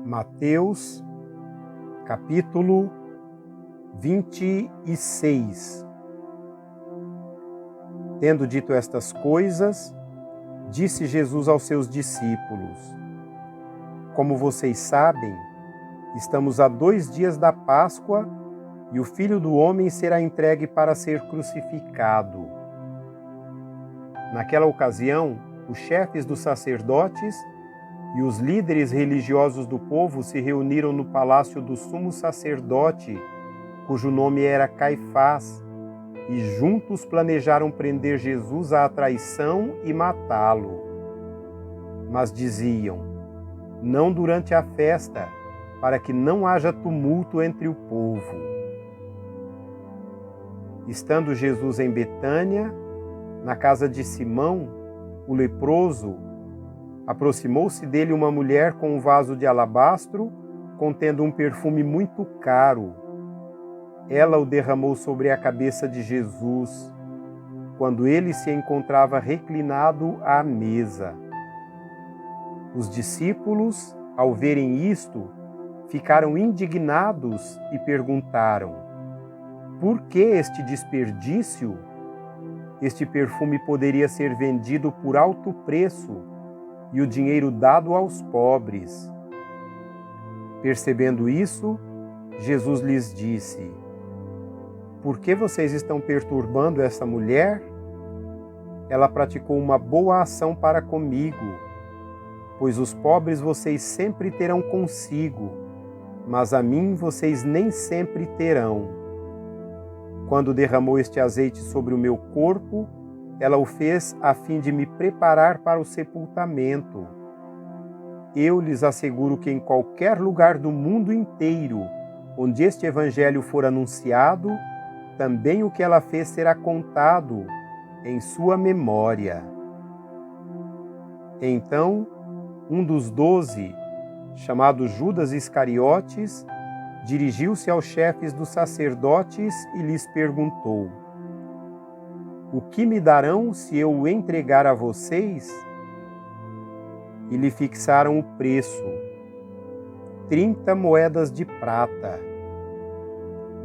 Mateus, capítulo 26. Tendo dito estas coisas, disse Jesus aos seus discípulos: Como vocês sabem, estamos a 2 dias da Páscoa e o Filho do Homem será entregue para ser crucificado. Naquela ocasião, os chefes dos sacerdotes e os líderes religiosos do povo se reuniram no palácio do sumo sacerdote, cujo nome era Caifás, e juntos planejaram prender Jesus à traição e matá-lo. Mas diziam: não durante a festa, para que não haja tumulto entre o povo. Estando Jesus em Betânia, na casa de Simão, o leproso, aproximou-se dele uma mulher com um vaso de alabastro contendo um perfume muito caro. Ela o derramou sobre a cabeça de Jesus, quando ele se encontrava reclinado à mesa. Os discípulos, ao verem isto, ficaram indignados e perguntaram: por que este desperdício? Este perfume poderia ser vendido por alto preço e o dinheiro dado aos pobres. Percebendo isso, Jesus lhes disse: por que vocês estão perturbando essa mulher? Ela praticou uma boa ação para comigo, pois os pobres vocês sempre terão consigo, mas a mim vocês nem sempre terão. Quando derramou este azeite sobre o meu corpo, ela o fez a fim de me preparar para o sepultamento. Eu lhes asseguro que em qualquer lugar do mundo inteiro, onde este evangelho for anunciado, também o que ela fez será contado em sua memória. Então, um dos 12, chamado Judas Iscariotes, dirigiu-se aos chefes dos sacerdotes e lhes perguntou: o que me darão se eu o entregar a vocês? E lhe fixaram o preço, 30 moedas de prata.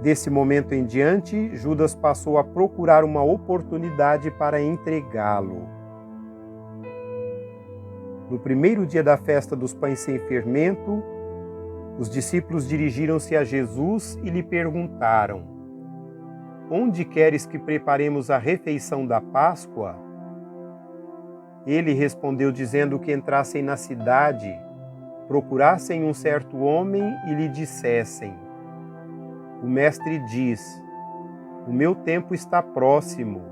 Desse momento em diante, Judas passou a procurar uma oportunidade para entregá-lo. No primeiro dia da festa dos pães sem fermento, os discípulos dirigiram-se a Jesus e lhe perguntaram: onde queres que preparemos a refeição da Páscoa? Ele respondeu dizendo que entrassem na cidade, procurassem um certo homem e lhe dissessem: o mestre diz, o meu tempo está próximo.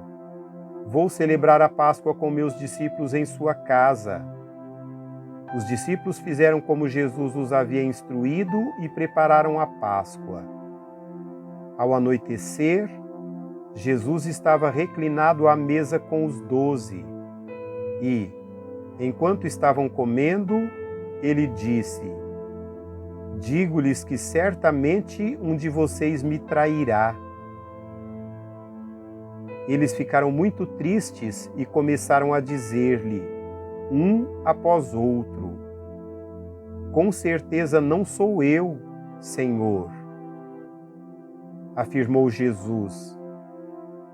Vou celebrar a Páscoa com meus discípulos em sua casa. Os discípulos fizeram como Jesus os havia instruído e prepararam a Páscoa. Ao anoitecer, Jesus estava reclinado à mesa com os 12 e, enquanto estavam comendo, ele disse: digo-lhes que certamente um de vocês me trairá. Eles ficaram muito tristes e começaram a dizer-lhe, um após outro: com certeza não sou eu, Senhor. Afirmou Jesus: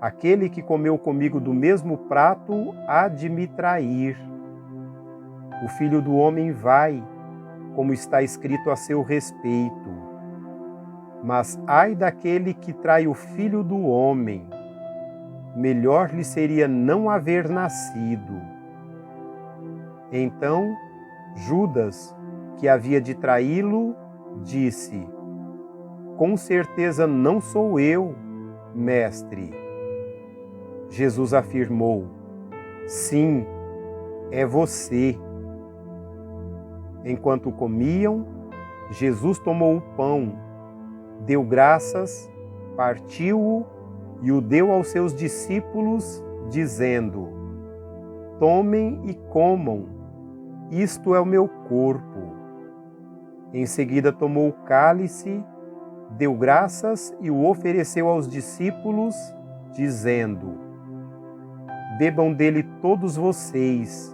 aquele que comeu comigo do mesmo prato há de me trair. O Filho do Homem vai, como está escrito a seu respeito. Mas ai daquele que trai o Filho do Homem. Melhor lhe seria não haver nascido. Então, Judas, que havia de traí-lo, disse: com certeza não sou eu, mestre. Jesus afirmou: sim, é você. Enquanto comiam, Jesus tomou o pão, deu graças, partiu-o e o deu aos seus discípulos, dizendo: tomem e comam, isto é o meu corpo. Em seguida tomou o cálice, deu graças e o ofereceu aos discípulos, dizendo: bebam dele todos vocês.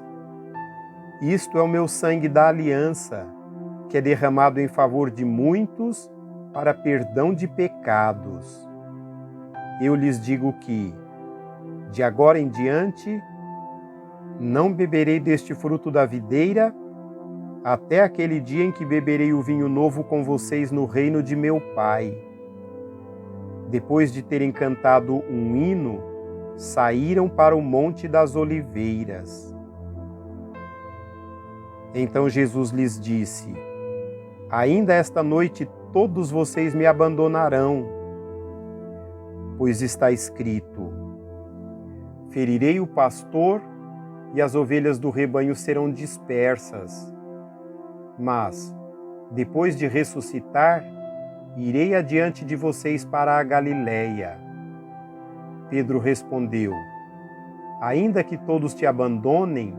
Isto é o meu sangue da aliança, que é derramado em favor de muitos para perdão de pecados. Eu lhes digo que, de agora em diante, não beberei deste fruto da videira, até aquele dia em que beberei o vinho novo com vocês no reino de meu Pai. Depois de terem cantado um hino, saíram para o Monte das Oliveiras. Então Jesus lhes disse: ainda esta noite todos vocês me abandonarão, pois está escrito: ferirei o pastor e as ovelhas do rebanho serão dispersas. Mas, depois de ressuscitar, irei adiante de vocês para a Galiléia. Pedro respondeu: ainda que todos te abandonem,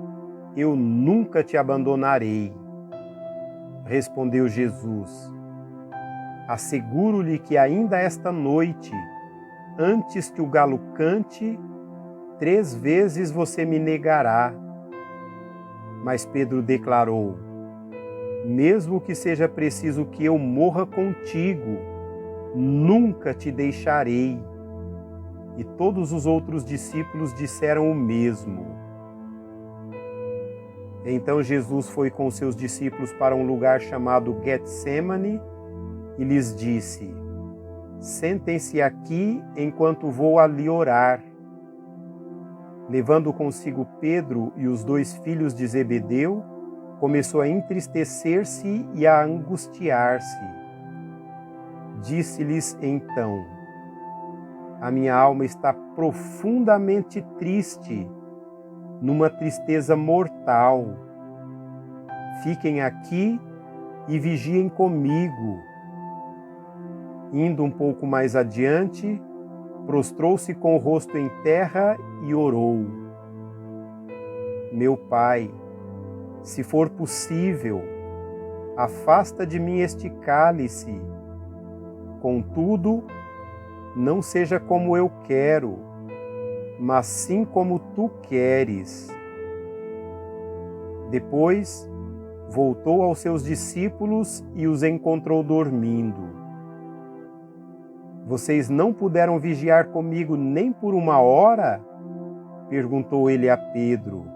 eu nunca te abandonarei. Respondeu Jesus: asseguro-lhe que ainda esta noite, antes que o galo cante, 3 vezes você me negará. Mas Pedro declarou: mesmo que seja preciso que eu morra contigo, nunca te deixarei. E todos os outros discípulos disseram o mesmo. Então Jesus foi com seus discípulos para um lugar chamado Getsêmani e lhes disse: sentem-se aqui enquanto vou ali orar. Levando consigo Pedro e os 2 filhos de Zebedeu, começou a entristecer-se e a angustiar-se. Disse-lhes então: a minha alma está profundamente triste, numa tristeza mortal. Fiquem aqui e vigiem comigo. Indo um pouco mais adiante, prostrou-se com o rosto em terra e orou: meu Pai, se for possível, afasta de mim este cálice. Contudo, não seja como eu quero, mas sim como tu queres. Depois, voltou aos seus discípulos e os encontrou dormindo. Vocês não puderam vigiar comigo nem por 1 hora? Perguntou ele a Pedro.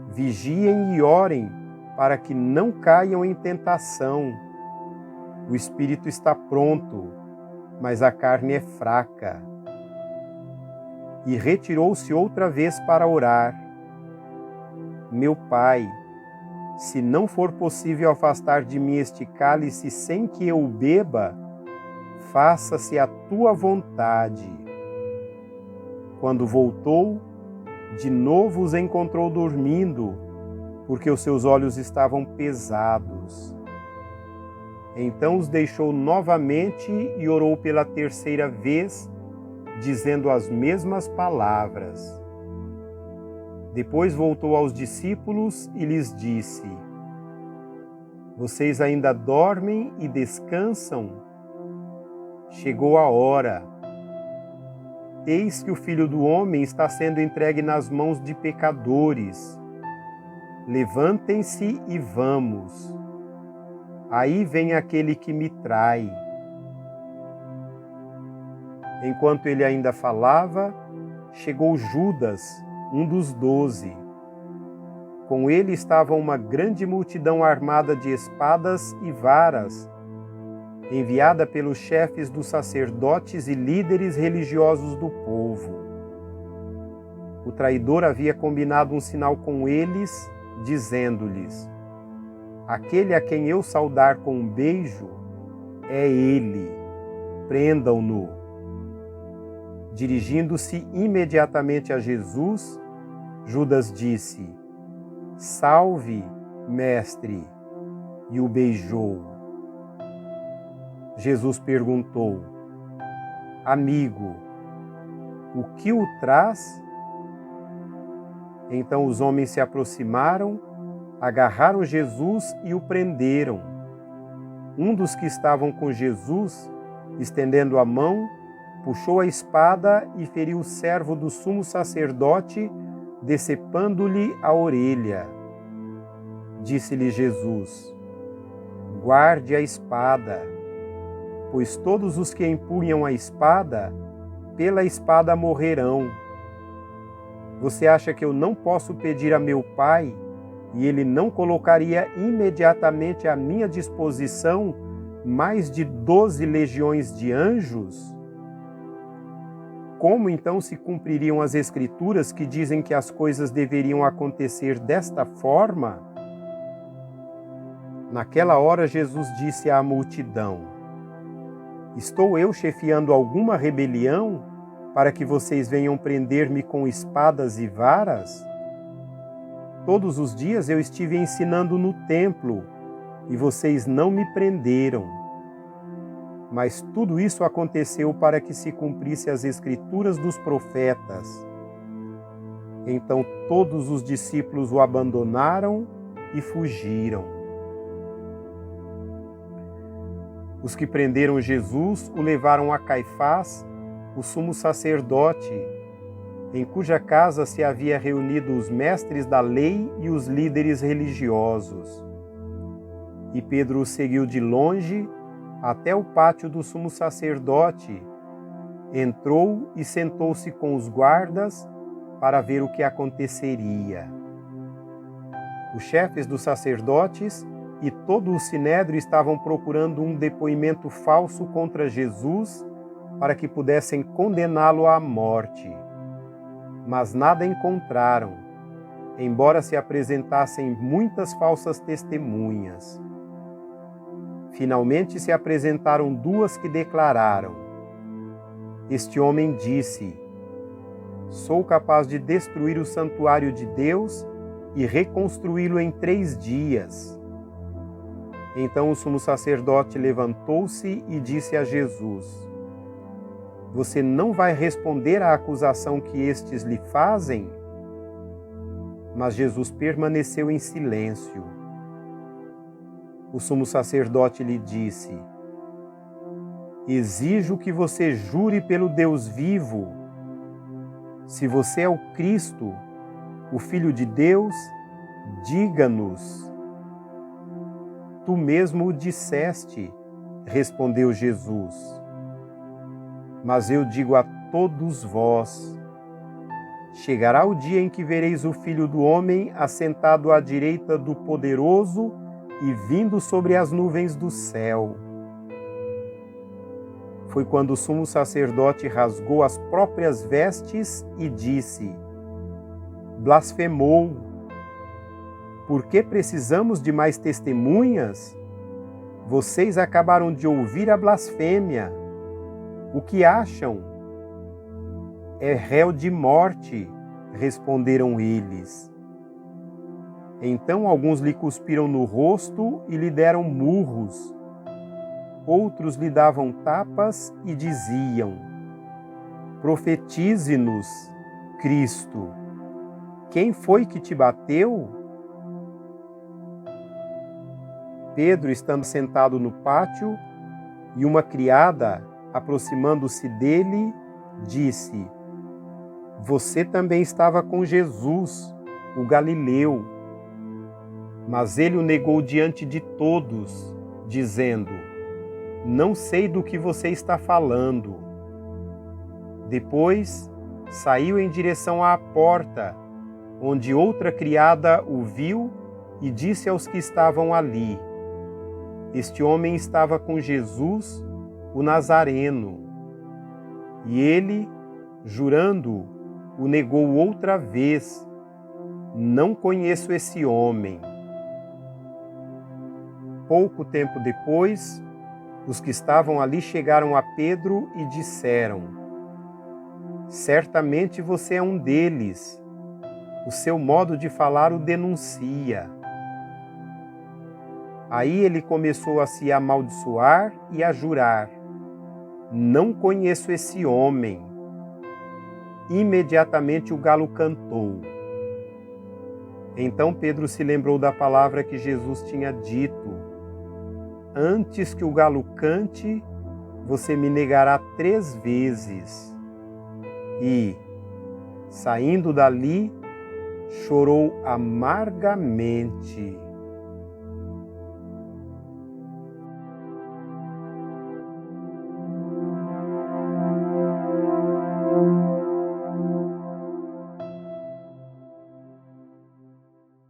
Vigiem e orem, para que não caiam em tentação. O espírito está pronto, mas a carne é fraca. E retirou-se outra vez para orar. Meu Pai, se não for possível afastar de mim este cálice sem que eu o beba, faça-se a tua vontade. Quando voltou, de novo os encontrou dormindo, porque os seus olhos estavam pesados. Então os deixou novamente e orou pela 3ª vez, dizendo as mesmas palavras. Depois voltou aos discípulos e lhes disse: vocês ainda dormem e descansam? Chegou a hora. Eis que o Filho do Homem está sendo entregue nas mãos de pecadores. Levantem-se e vamos. Aí vem aquele que me trai. Enquanto ele ainda falava, chegou Judas, um dos 12. Com ele estava uma grande multidão armada de espadas e varas, enviada pelos chefes dos sacerdotes e líderes religiosos do povo. O traidor havia combinado um sinal com eles, dizendo-lhes: aquele a quem eu saudar com um beijo é ele, prendam-no. Dirigindo-se imediatamente a Jesus, Judas disse: salve, mestre, e o beijou. Jesus perguntou: amigo, o que o traz? Então os homens se aproximaram, agarraram Jesus e o prenderam. Um dos que estavam com Jesus, estendendo a mão, puxou a espada e feriu o servo do sumo sacerdote, decepando-lhe a orelha. Disse-lhe Jesus: guarde a espada, pois todos os que empunham a espada, pela espada morrerão. Você acha que eu não posso pedir a meu Pai e Ele não colocaria imediatamente à minha disposição mais de 12 legiões de anjos? Como então se cumpririam as Escrituras que dizem que as coisas deveriam acontecer desta forma? Naquela hora Jesus disse à multidão: Estou eu chefiando alguma rebelião para que vocês venham prender-me com espadas e varas? Todos os dias eu estive ensinando no templo e vocês não me prenderam. Mas tudo isso aconteceu para que se cumprisse as Escrituras dos profetas. Então todos os discípulos o abandonaram e fugiram. Os que prenderam Jesus o levaram a Caifás, o sumo sacerdote, em cuja casa se havia reunido os mestres da lei e os líderes religiosos. E Pedro o seguiu de longe até o pátio do sumo sacerdote, entrou e sentou-se com os guardas para ver o que aconteceria. Os chefes dos sacerdotes e todo o sinédrio estavam procurando um depoimento falso contra Jesus para que pudessem condená-lo à morte. Mas nada encontraram, embora se apresentassem muitas falsas testemunhas. Finalmente se apresentaram duas que declararam: Este homem disse: Sou capaz de destruir o santuário de Deus e reconstruí-lo em 3 dias. Então o sumo sacerdote levantou-se e disse a Jesus: Você não vai responder à acusação que estes lhe fazem? Mas Jesus permaneceu em silêncio. O sumo sacerdote lhe disse: Exijo que você jure pelo Deus vivo. Se você é o Cristo, o Filho de Deus, diga-nos. Tu mesmo o disseste, respondeu Jesus. Mas eu digo a todos vós: chegará o dia em que vereis o Filho do Homem assentado à direita do Poderoso e vindo sobre as nuvens do céu. Foi quando o sumo sacerdote rasgou as próprias vestes e disse: Blasfemou! Por que precisamos de mais testemunhas? Vocês acabaram de ouvir a blasfêmia. O que acham? É réu de morte, responderam eles. Então alguns lhe cuspiram no rosto e lhe deram murros. Outros lhe davam tapas e diziam: Profetize-nos, Cristo. Quem foi que te bateu? Pedro, estando sentado no pátio, e uma criada, aproximando-se dele, disse: Você também estava com Jesus, o Galileu. Mas ele o negou diante de todos, dizendo: Não sei do que você está falando. Depois, saiu em direção à porta, onde outra criada o viu e disse aos que estavam ali: Este homem estava com Jesus, o Nazareno. E ele, jurando, o negou outra vez: Não conheço esse homem. Pouco tempo depois, os que estavam ali chegaram a Pedro e disseram: Certamente você é um deles. O seu modo de falar o denuncia. Aí ele começou a se amaldiçoar e a jurar: Não conheço esse homem. Imediatamente o galo cantou. Então Pedro se lembrou da palavra que Jesus tinha dito: Antes que o galo cante, você me negará 3 vezes. E, saindo dali, chorou amargamente.